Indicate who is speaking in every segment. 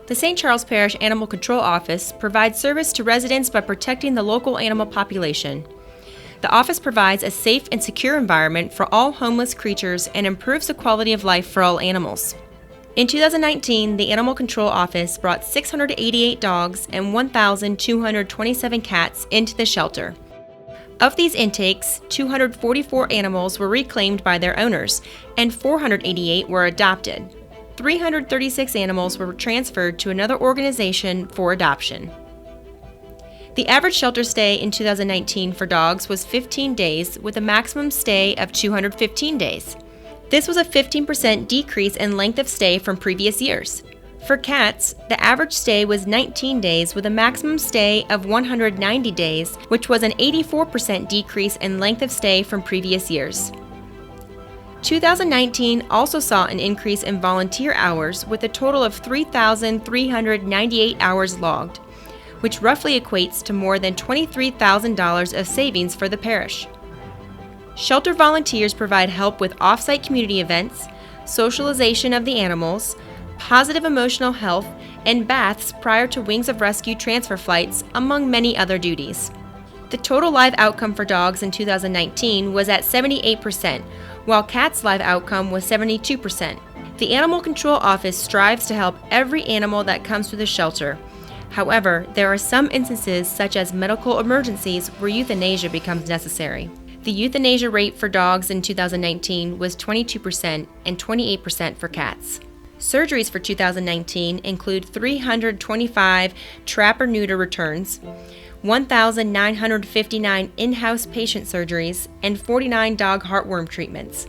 Speaker 1: The St. Charles Parish Animal Control Office provides service to residents by protecting the local animal population. The office provides a safe and secure environment for all homeless creatures and improves the quality of life for all animals. In 2019, the Animal Control Office brought 688 dogs and 1,227 cats into the shelter. Of these intakes, 244 animals were reclaimed by their owners, and 488 were adopted. 336 animals were transferred to another organization for adoption. The average shelter stay in 2019 for dogs was 15 days, with a maximum stay of 215 days. This was a 15% decrease in length of stay from previous years. For cats, the average stay was 19 days with a maximum stay of 190 days, which was an 84% decrease in length of stay from previous years. 2019 also saw an increase in volunteer hours with a total of 3,398 hours logged, which roughly equates to more than $23,000 of savings for the parish. Shelter volunteers provide help with off-site community events, socialization of the animals, positive emotional health, and baths prior to Wings of Rescue transfer flights, among many other duties. The total live outcome for dogs in 2019 was at 78%, while cats' live outcome was 72%. The Animal Control Office strives to help every animal that comes to the shelter. However, there are some instances, such as medical emergencies, where euthanasia becomes necessary. The euthanasia rate for dogs in 2019 was 22% and 28% for cats. Surgeries for 2019 include 325 trap or neuter returns, 1,959 in-house patient surgeries, and 49 dog heartworm treatments.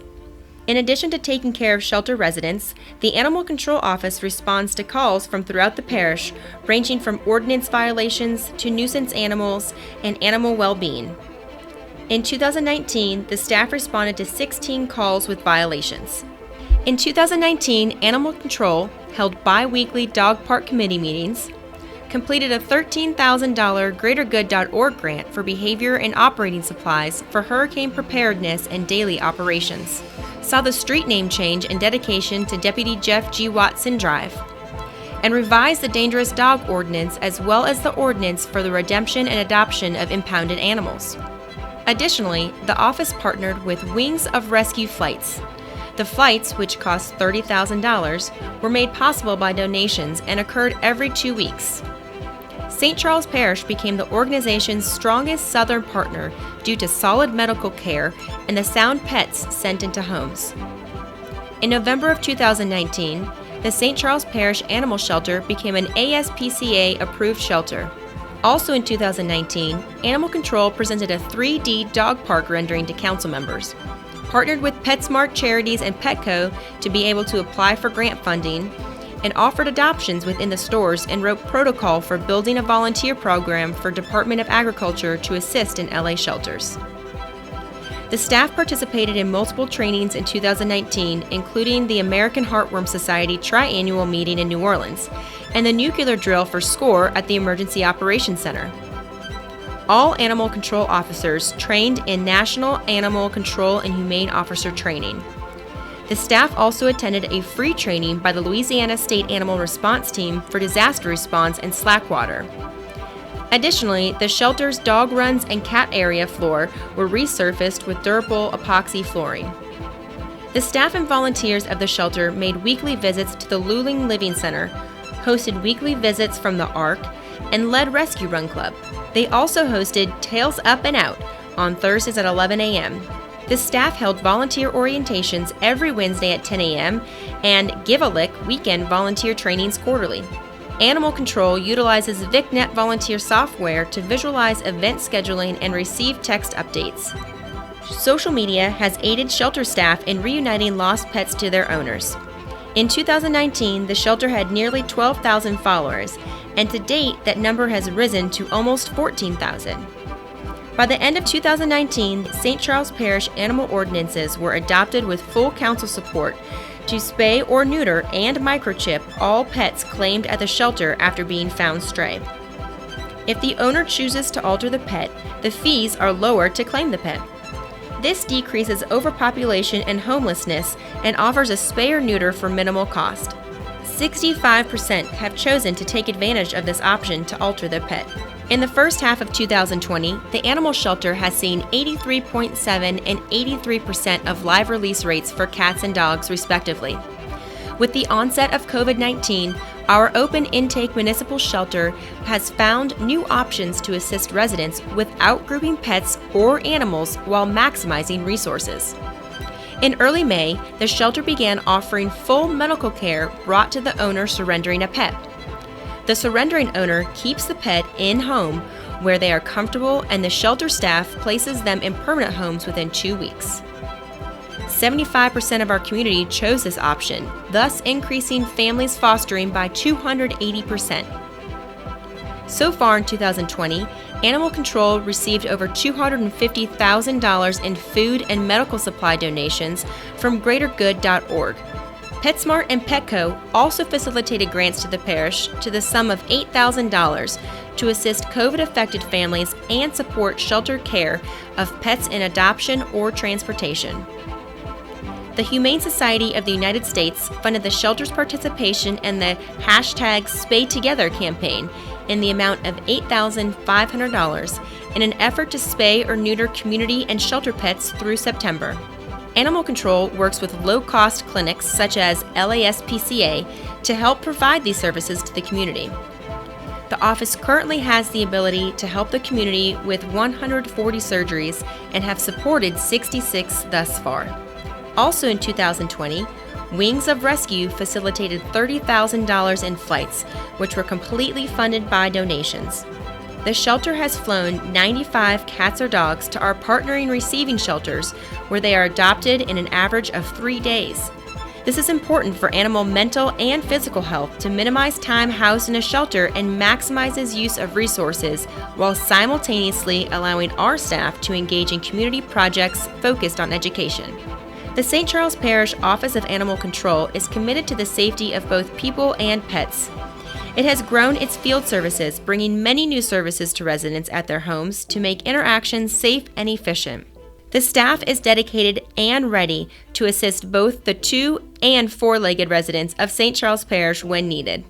Speaker 1: In addition to taking care of shelter residents, the Animal Control Office responds to calls from throughout the parish, ranging from ordinance violations to nuisance animals and animal well-being. In 2019, the staff responded to 16 calls with violations. In 2019, Animal Control held bi-weekly dog park committee meetings, completed a $13,000 GreaterGood.org grant for behavior and operating supplies for hurricane preparedness and daily operations, saw the street name change and dedication to Deputy Jeff G. Watson Drive, and revised the dangerous dog ordinance as well as the ordinance for the redemption and adoption of impounded animals. Additionally, the office partnered with Wings of Rescue flights. The flights, which cost $30,000, were made possible by donations and occurred every 2 weeks. St. Charles Parish became the organization's strongest southern partner due to solid medical care and the sound pets sent into homes. In November of 2019, the St. Charles Parish Animal Shelter became an ASPCA-approved shelter. Also in 2019, Animal Control presented a 3D dog park rendering to council members, partnered with PetSmart Charities and Petco to be able to apply for grant funding, and offered adoptions within the stores and wrote protocol for building a volunteer program for Department of Agriculture to assist in LA shelters. The staff participated in multiple trainings in 2019, including the American Heartworm Society Triannual Meeting in New Orleans and the nuclear drill for SCORE at the Emergency Operations Center. All animal control officers trained in National Animal Control and Humane Officer Training. The staff also attended a free training by the Louisiana State Animal Response Team for disaster response and slackwater. Additionally, the shelter's dog runs and cat area floor were resurfaced with durable epoxy flooring. The staff and volunteers of the shelter made weekly visits to the Luling Living Center, hosted weekly visits from the Ark, and led Rescue Run Club. They also hosted Tails Up and Out on Thursdays at 11 a.m. The staff held volunteer orientations every Wednesday at 10 a.m. and Give a Lick weekend volunteer trainings quarterly. Animal Control utilizes VicNet volunteer software to visualize event scheduling and receive text updates. Social media has aided shelter staff in reuniting lost pets to their owners. In 2019, the shelter had nearly 12,000 followers, and to date, that number has risen to almost 14,000. By the end of 2019, St. Charles Parish animal ordinances were adopted with full council support to spay or neuter and microchip all pets claimed at the shelter after being found stray. If the owner chooses to alter the pet, the fees are lower to claim the pet. This decreases overpopulation and homelessness and offers a spay or neuter for minimal cost. 65% have chosen to take advantage of this option to alter their pet. In the first half of 2020, the animal shelter has seen 83.7% and 83% of live release rates for cats and dogs, respectively. With the onset of COVID-19, our open intake municipal shelter has found new options to assist residents without grouping pets or animals while maximizing resources. In early May, the shelter began offering full medical care brought to the owner surrendering a pet. The surrendering owner keeps the pet in-home where they are comfortable, and the shelter staff places them in permanent homes within 2 weeks. 75% of our community chose this option, thus increasing families fostering by 280%. So far in 2020, Animal Control received over $250,000 in food and medical supply donations from GreaterGood.org. PetSmart and Petco also facilitated grants to the parish to the sum of $8,000 to assist COVID-affected families and support shelter care of pets in adoption or transportation. The Humane Society of the United States funded the shelter's participation in the #SpayTogether campaign in the amount of $8,500 in an effort to spay or neuter community and shelter pets through September. Animal Control works with low-cost clinics such as LASPCA to help provide these services to the community. The office currently has the ability to help the community with 140 surgeries and have supported 66 thus far. Also in 2020, Wings of Rescue facilitated $30,000 in flights, which were completely funded by donations. The shelter has flown 95 cats or dogs to our partnering receiving shelters, where they are adopted in an average of 3 days. This is important for animal mental and physical health to minimize time housed in a shelter and maximizes use of resources while simultaneously allowing our staff to engage in community projects focused on education. The St. Charles Parish Office of Animal Control is committed to the safety of both people and pets. It has grown its field services, bringing many new services to residents at their homes to make interactions safe and efficient. The staff is dedicated and ready to assist both the 2- and 4-legged residents of St. Charles Parish when needed.